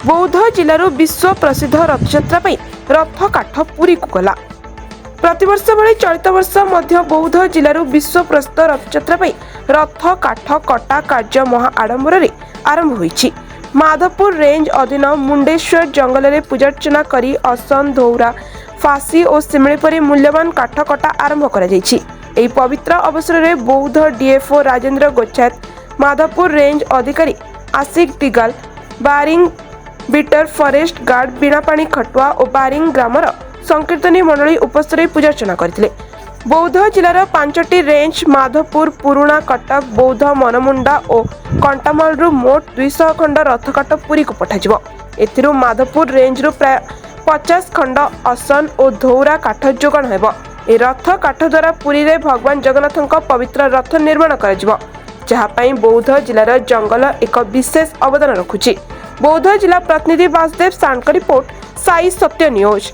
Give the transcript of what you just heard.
बौद्ध जिल्लारू विश्व प्रसिद्ध रथयात्रा पर रथ काठ पुरी को गला। प्रतिवर्ष भली चलित वर्ष मध्य बौद्ध जिल्लारू विश्व प्रसिद्ध रथयात्रा पर रथ काठ कटा कार्य महा आडंबर आरंभ होईछि। माधवपुर रेंज अधीन मुंडेश्वर जंगल में पूजार्चना करी असन धौरा फासी और सिमली परी मूल्यवान काठ कटा आरंभ करा जायछि। एही पवित्र अवसर में बौद्ध डीएफओ राजेंद्र गोच्छायत, माधवपुर रेंज अधिकारी आशिक दिगाल, बारिंग बिटर फॉरेस्ट गार्ड बीणापाणी खटुआ और बारिंग ग्रामर संकीर्तनी मंडली उपस्थित पूजार्चना करथिले। बौद्ध जिलार 5टी रेंज माधवपुर, पुरुणा, कटक, बौद्ध, मनमुंडा और कंटामालरू मोट 200 खंड रथकाठ पुरी को पठाଯିବ। एथिरू माधवपुर रेंज रु प्राय 50 खंड असन और धौरा काठ जोगाण हेब। ए रथ काठ द्वारा पुरी रे भगवान जगन्नाथଙ୍କ पवित्र रथ निर्माण कराଯିବ, जहाँ पई बौद्ध जिलार जंगल एक विशेष अवदान रखुछि। बौद्ध जिला प्रतिनिधि वासुदेव सांड का रिपोर्ट, साई सत्य न्यूज।